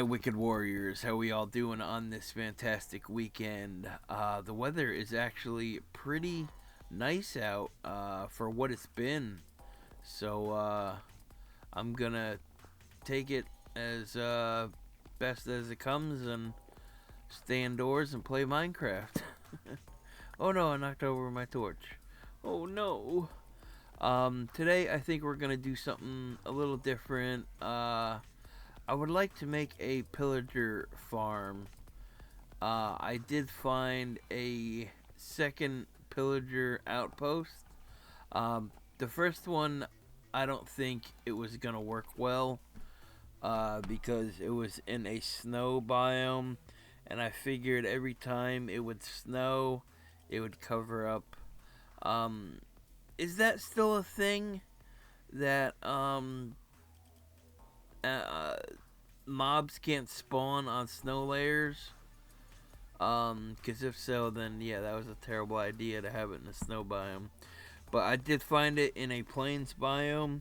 my wicked warriors, how we all doing on this fantastic weekend? The weather is actually pretty nice out for what it's been. So I'm gonna take it as best as it comes and stay indoors and play Minecraft. Oh no, I knocked over my torch. Oh no. Today I think we're gonna do something a little different. I would like to make a pillager farm. I did find a second pillager outpost. The first one, I don't think it was gonna work well because it was in a snow biome, and I figured every time it would snow, it would cover up. Is that still a thing that uh, mobs can't spawn on snow layers? Because if so, then yeah, that was a terrible idea to have it in a snow biome. But I did find it in a plains biome,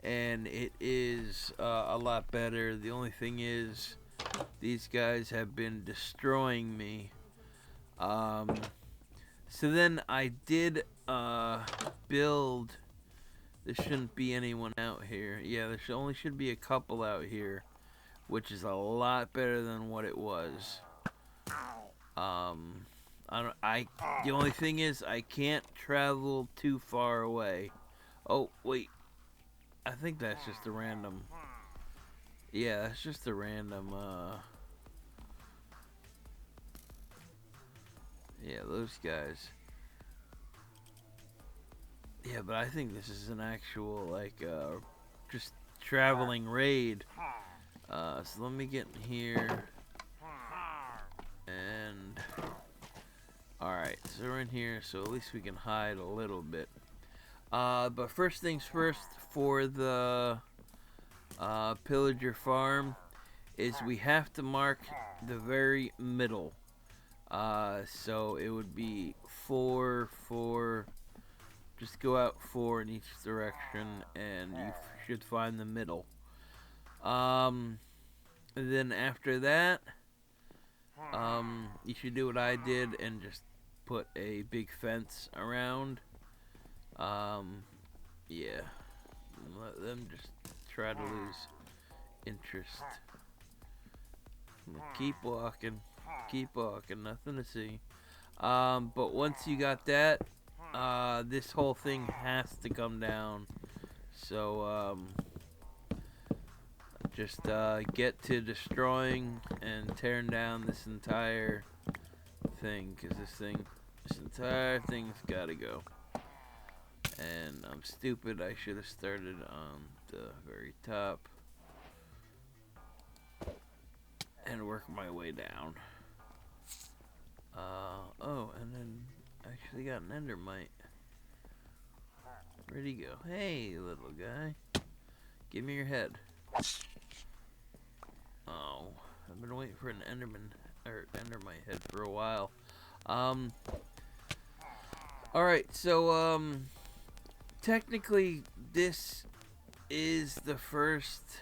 and it is a lot better. The only thing is, these guys have been destroying me. So then I did build. There shouldn't be anyone out here. Yeah, there only should be a couple out here, which is a lot better than what it was. I don't. The only thing is I can't travel too far away. Oh wait, I think that's just a random. Yeah, that's just a random. Yeah, those guys. Yeah, but I think this is an actual like just traveling raid. So let me get in here and. Alright, so we're in here, so at least we can hide a little bit. But first things first, for the pillager farm, is we have to mark the very middle. So it would be 4, 4, just go out 4 in each direction, and you should find the middle. Then after that, you should do what I did and just put a big fence around. Yeah. Let them just try to lose interest. Keep walking. Keep walking. Nothing to see. But once you got that, this whole thing has to come down. So, just get to destroying and tearing down this entire thing, because this entire thing's gotta go. And I'm stupid, I should have started on the very top and work my way down. Oh, and then I actually got an endermite. Where'd he go? Hey, little guy. Give me your head. Oh, I've been waiting for an endermite head for a while. Alright, so, technically, this is the first,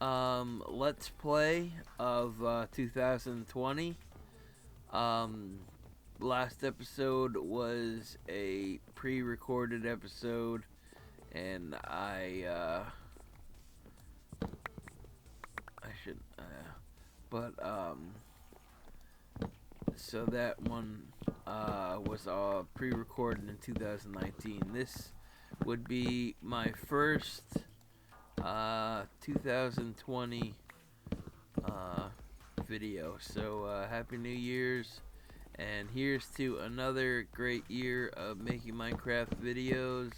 Let's Play of, 2020. Last episode was a pre-recorded episode, and I should, so that one, was pre-recorded in 2019. This would be my first 2020 video. So Happy New Year's, and here's to another great year of making Minecraft videos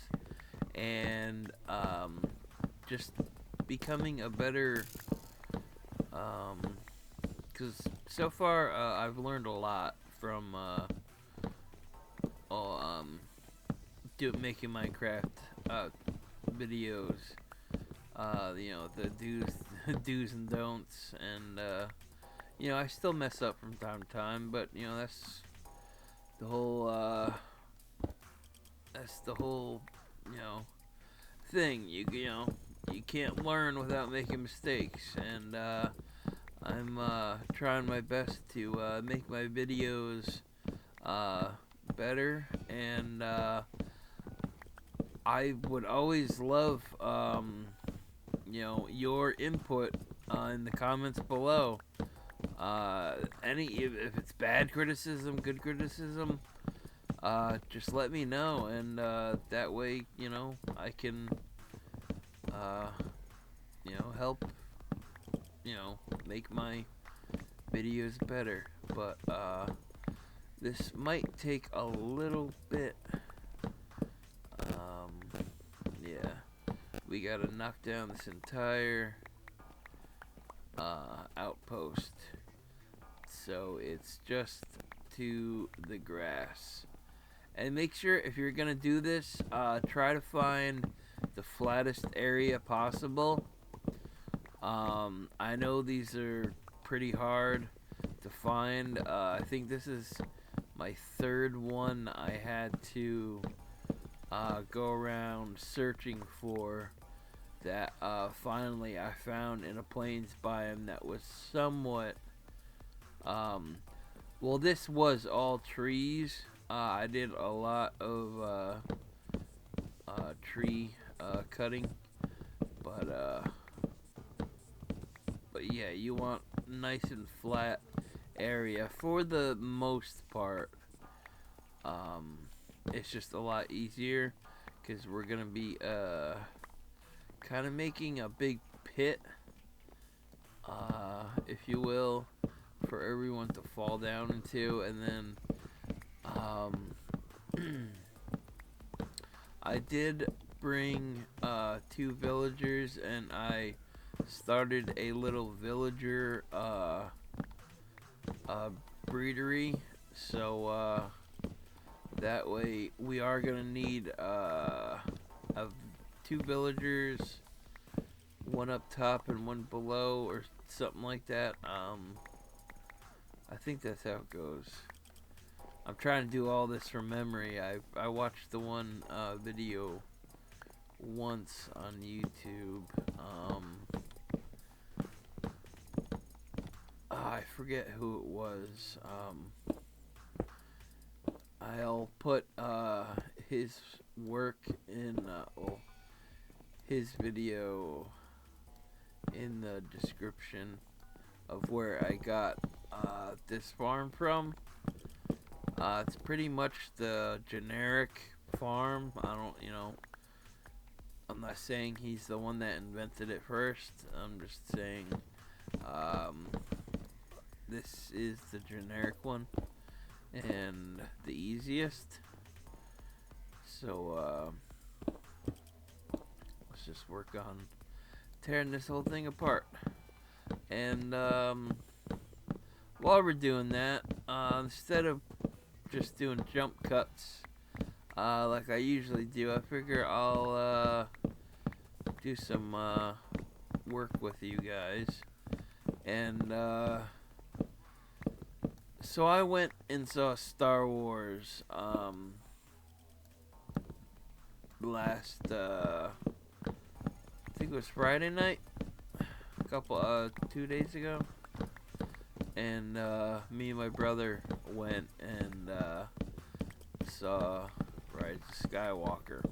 and just becoming a better, because so far I've learned a lot from making Minecraft videos. You know, the do's and don'ts, and you know, I still mess up from time to time, but you know, that's the whole you know, thing. You know, you can't learn without making mistakes, and I'm trying my best to make my videos better, and I would always love your input in the comments below. Any if it's bad criticism, good criticism, just let me know, and that way I can help make my videos better. But this might take a little bit. Yeah, we gotta knock down this entire outpost, so it's just to the grass. And make sure, if you're gonna do this, try to find the flattest area possible. I know these are pretty hard to find. I think this is my third one I had to go around searching for, that finally I found in a plains biome that was somewhat well, this was all trees. I did a lot of tree cutting, but yeah, you want nice and flat area for the most part. It's just a lot easier because we're gonna be kind of making a big pit, if you will, for everyone to fall down into, and then I did bring 2 villagers, and I started a little villager breedery, so that way we are gonna need 2 villagers, one up top and one below, or something like that. I think that's how it goes. I'm trying to do all this from memory. I watched the one video once on YouTube. I forget who it was. I'll put his work in his video in the description of where I got this farm from. It's pretty much the generic farm. I'm not saying he's the one that invented it first. I'm just saying this is the generic one and the easiest. So let's just work on tearing this whole thing apart. And while we're doing that, instead of just doing jump cuts like I usually do, I figure I'll do some work with you guys. And so I went and saw Star Wars last I think it was Friday night, a couple 2 days ago, and me and my brother went and saw Rise of Skywalker.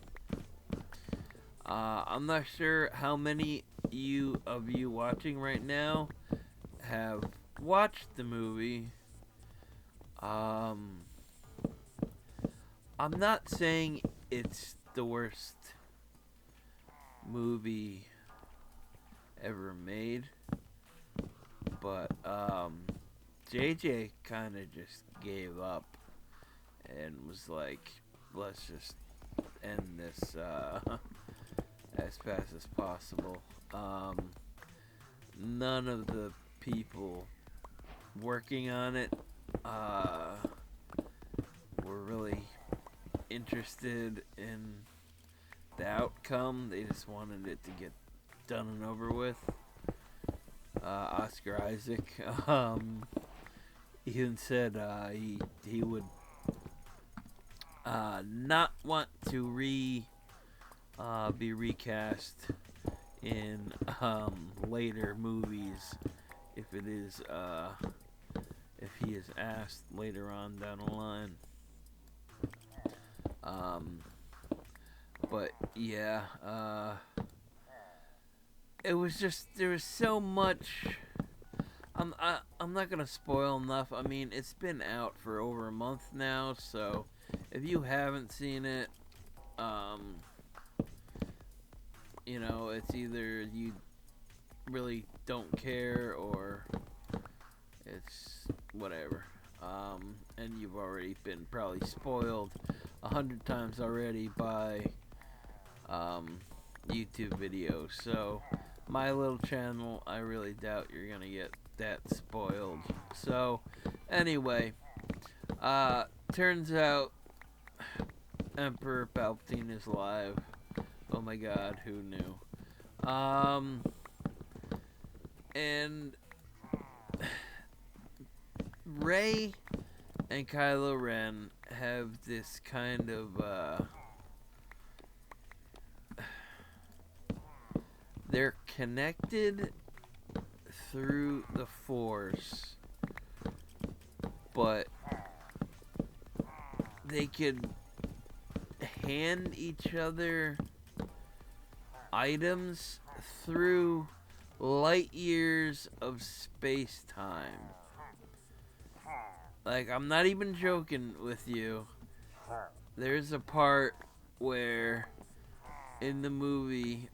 I'm not sure how many of you watching right now have watched the movie. I'm not saying it's the worst movie ever made, but JJ kind of just gave up and was like, let's just end this as fast as possible. None of the people working on it were really interested in the outcome. They just wanted it to get done and over with. Oscar Isaac even said he would not want to be recast in later movies if it is if he is asked later on down the line. Um, but yeah, it was just there was so much. I'm not gonna spoil enough. I mean, it's been out for over a month now, so if you haven't seen it, um, you know, it's either you really don't care or it's whatever. And you've already been probably spoiled 100 times already by YouTube videos. So my little channel, I really doubt you're gonna get that spoiled. So anyway, turns out Emperor Palpatine is alive. Oh my God, who knew? And Rey and Kylo Ren have this kind of they're connected through the Force, but they could hand each other items through light years of space-time. Like, I'm not even joking with you. There's a part where in the movie,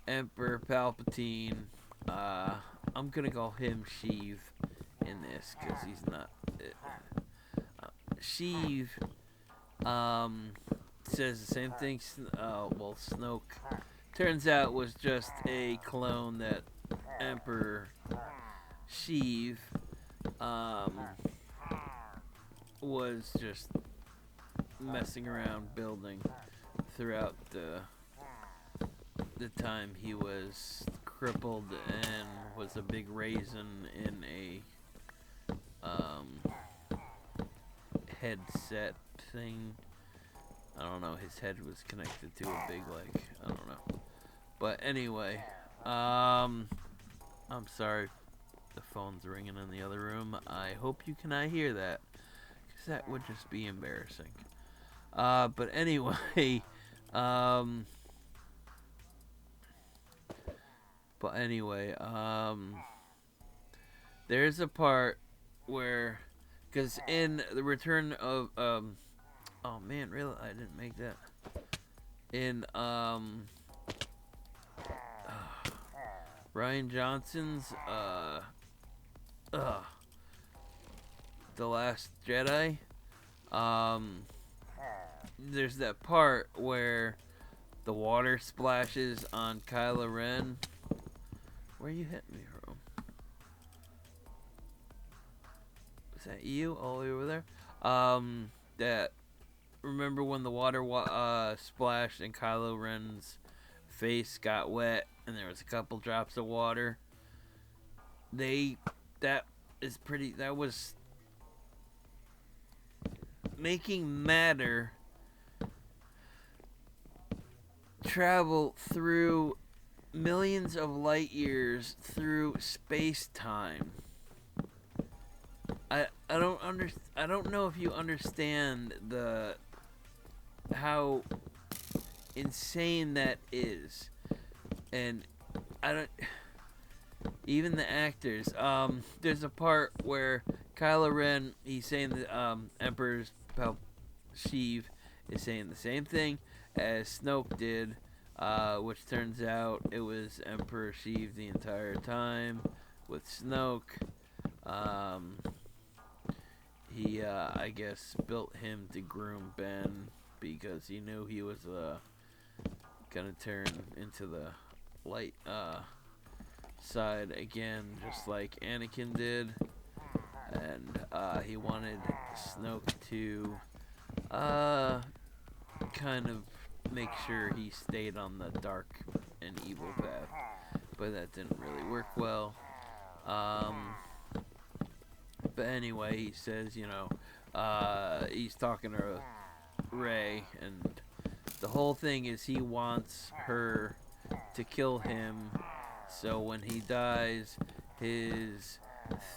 Emperor Palpatine, I'm gonna call him Sheev in this because he's not. Sheev, says the same thing. Well, Snoke turns out was just a clone that Emperor Sheev, was just messing around building throughout the time he was crippled and was a big raisin in a headset thing. I don't know, his head was connected to a big, like, I don't know. But anyway, I'm sorry, the phone's ringing in the other room. I hope you cannot hear that, because that would just be embarrassing. But anyway, there's a part where, because in the Return of, oh man, really, I didn't make that. In, Ryan Johnson's, The Last Jedi, there's that part where the water splashes on Kylo Ren. Where you hitting me from? Is that you all the way over there? That, remember when the water splashed and Kylo Ren's face got wet and there was a couple drops of water? That was making matter travel through millions of light years through space-time. I don't know if you understand how insane that is. And I don't, even the actors, there's a part where Kylo Ren, he's saying the Emperor's Sheev is saying the same thing as Snoke did, which turns out it was Emperor Sheev the entire time with Snoke. He, I guess, built him to groom Ben because he knew he was gonna turn into the light side again, just like Anakin did. And he wanted Snoke to kind of make sure he stayed on the dark and evil path, but that didn't really work well. But anyway, he says, he's talking to Rey, and the whole thing is he wants her to kill him, so when he dies, his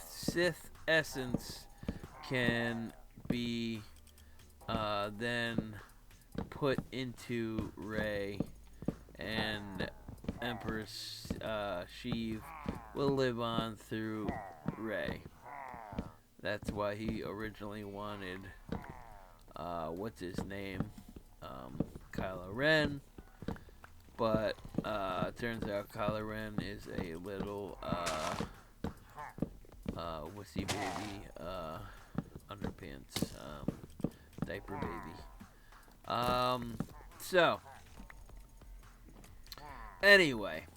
Sith essence can be then put into Rey, and Empress Sheev will live on through Rey. That's why he originally wanted, what's his name, Kylo Ren. But turns out Kylo Ren is a little wussy baby, underpants, diaper baby. So anyway,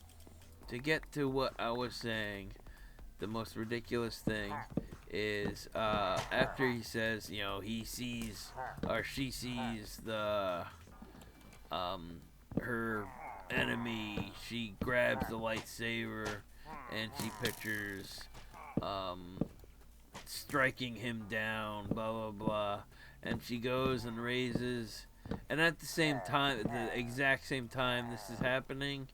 to get to what I was saying, the most ridiculous thing is after he says, he sees, or she sees the her enemy, she grabs the lightsaber and she pictures striking him down, blah blah blah, and she goes and raises, and at the same time, the exact same time this is happening,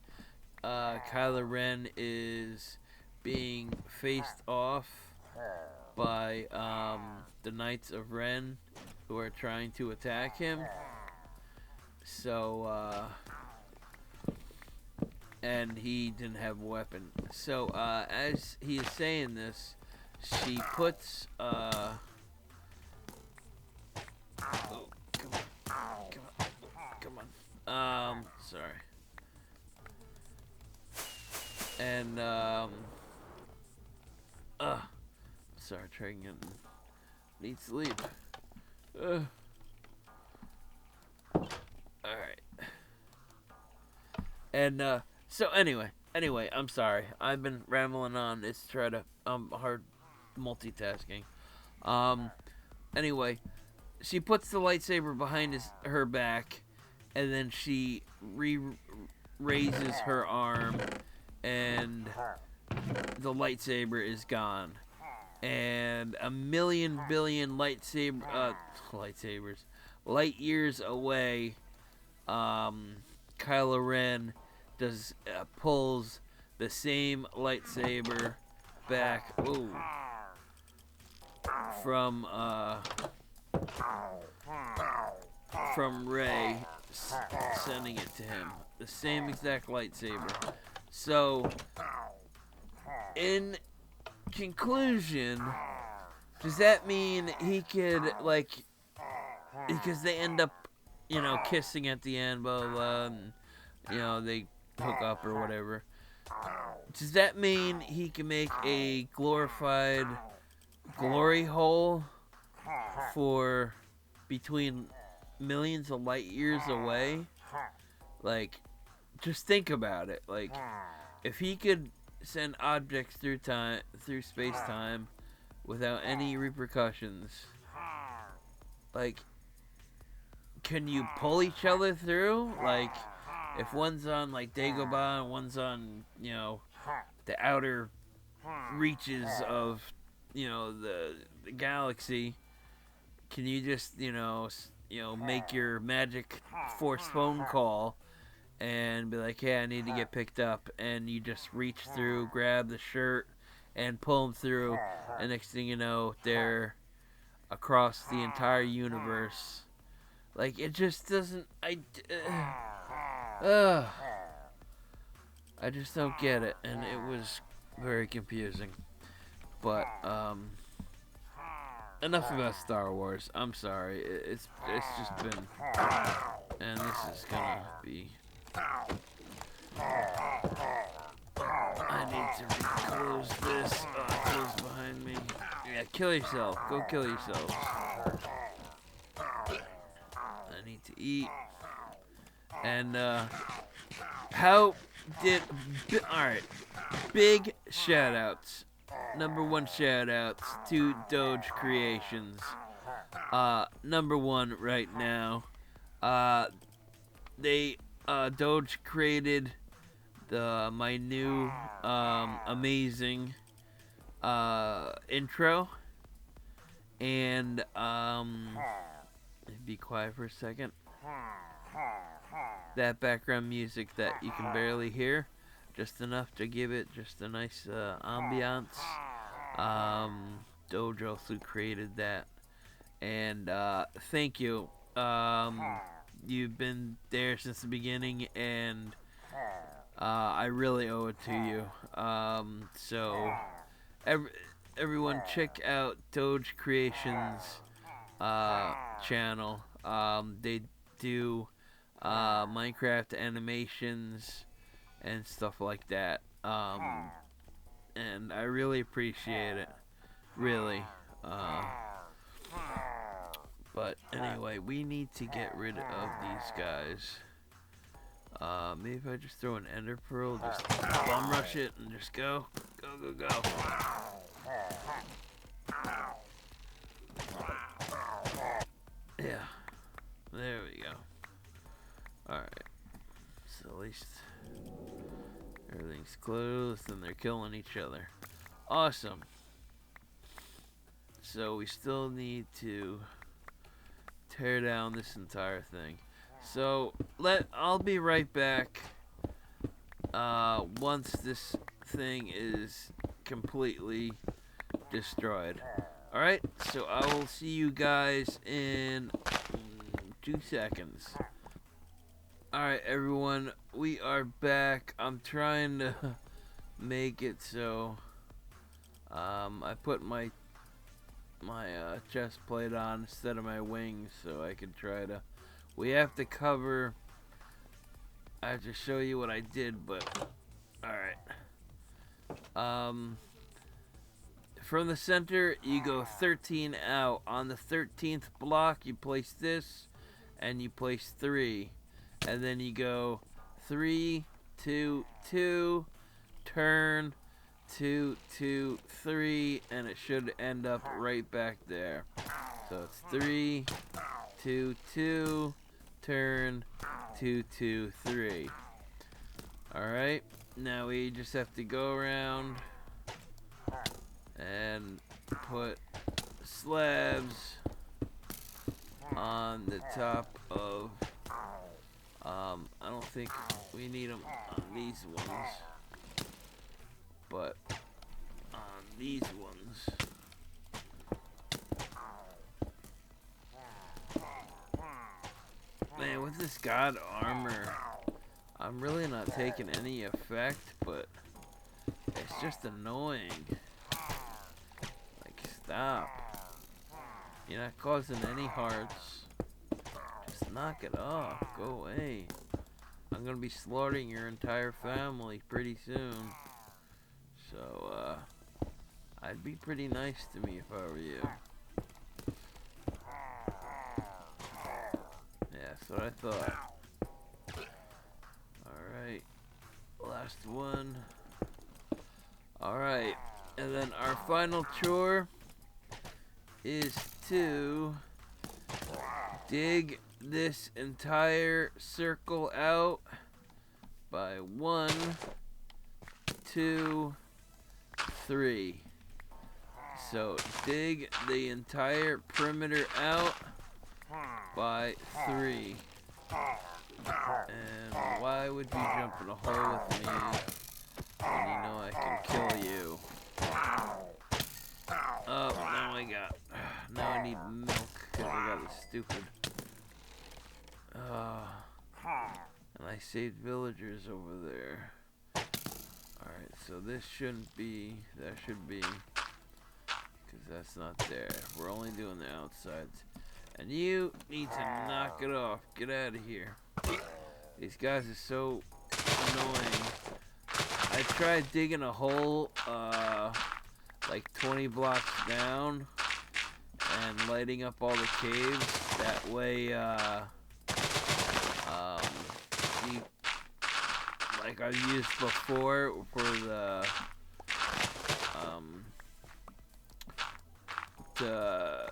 Kylo Ren is being faced off by the Knights of Ren, who are trying to attack him. So and he didn't have a weapon. So as he is saying this, she puts oh, come on, sorry. And sorry, trying to need sleep. Alright. And so anyway, I'm sorry. I've been rambling on. It's try to hard multitasking. Anyway, she puts the lightsaber behind her back, and then she raises her arm, and the lightsaber is gone. And a million billion light years away, Kylo Ren pulls the same lightsaber back from Rey, sending it to him. The same exact lightsaber. So, in conclusion, does that mean he could, because they end up, kissing at the end, blah, blah, and, they hook up or whatever. Does that mean he can make a glorified glory hole for between millions of light years away? Just think about it. If he could send objects through space-time without any repercussions, can you pull each other through? If one's on Dagobah and one's on, the outer reaches of, the galaxy, can you just, make your magic force phone call and be like, hey, I need to get picked up, and you just reach through, grab the shirt, and pull them through, and next thing you know, they're across the entire universe. It just doesn't, I just don't get it, and it was very confusing. But, enough about Star Wars. I'm sorry, it's just been, and this is gonna be, I need to close this, close behind me. Yeah, kill yourself, go kill yourselves. I need to eat. And, alright, big shout-outs. Number one shout-outs to Doge Creations. Number one right now. Doge created my new, amazing, intro. And, be quiet for a second. that background music that you can barely hear, just enough to give it just a nice ambiance. Doge also created that, and thank you. You've been there since the beginning, and I really owe it to you. So everyone check out Doge Creations channel. They do Minecraft animations and stuff like that. And I really appreciate it. Really. But anyway, we need to get rid of these guys. Maybe if I just throw an ender pearl, just bum rush it and just go. Go. Yeah. There we go. Alright. So at least everything's closed and they're killing each other. Awesome. So we still need to tear down this entire thing. So I'll be right back once this thing is completely destroyed. Alright, so I will see you guys in 2 seconds. Alright everyone, we are back. I'm trying to make it so I put my chest plate on instead of my wings so I can try to. We have to cover. I have to show you what I did, but alright. From the center you go 13 out. On the 13th block you place this and you place 3. And then you go 3, 2, 2, turn, 2, 2, 3, and it should end up right back there. So it's 3, 2, 2, turn, 2, 2, 3. Alright, now we just have to go around and put slabs on the top of I don't think we need them on these ones, but on these ones. Man, with this god armor, I'm really not taking any effect, but it's just annoying. Like, stop. You're not causing any hearts. Just knock it off. Go away. I'm gonna be slaughtering your entire family pretty soon. So, I'd be pretty nice to me if I were you. Yeah, that's what I thought. Alright. Last one. Alright. And then our final chore is to dig this entire circle out by 1, 2, 3. So dig the entire perimeter out by 3. And why would you jump in a hole with me when you know I can kill you? Oh, now I need milk because I got this stupid. And I saved villagers over there. Alright, so this shouldn't be, that should be, because that's not there. We're only doing the outsides. And you need to knock it off. Get out of here. These guys are so annoying. I tried digging a hole, like 20 blocks down and lighting up all the caves. That way, like I've used before for the, to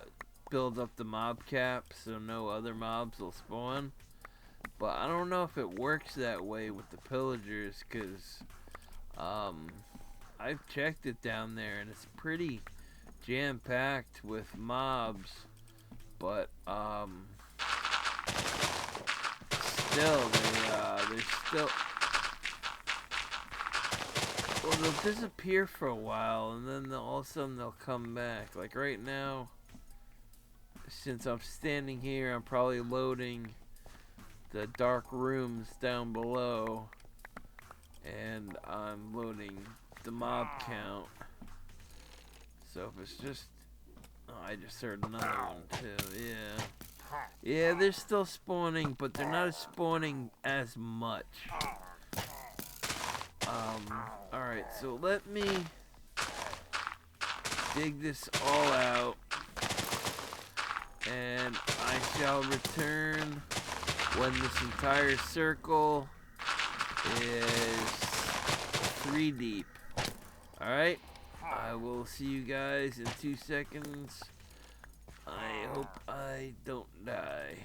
build up the mob cap so no other mobs will spawn. But I don't know if it works that way with the pillagers, because I've checked it down there and it's pretty jam-packed with mobs, but they're still. Well, they'll disappear for a while, and then all of a sudden they'll come back. Like right now, since I'm standing here, I'm probably loading the dark rooms down below, and I'm loading the mob count. So if it's just, oh, I just heard another one too. Yeah, they're still spawning, but they're not spawning as much. Alright, so let me dig this all out, and I shall return when this entire circle is 3 deep. Alright, I will see you guys in 2 seconds. I hope I don't die.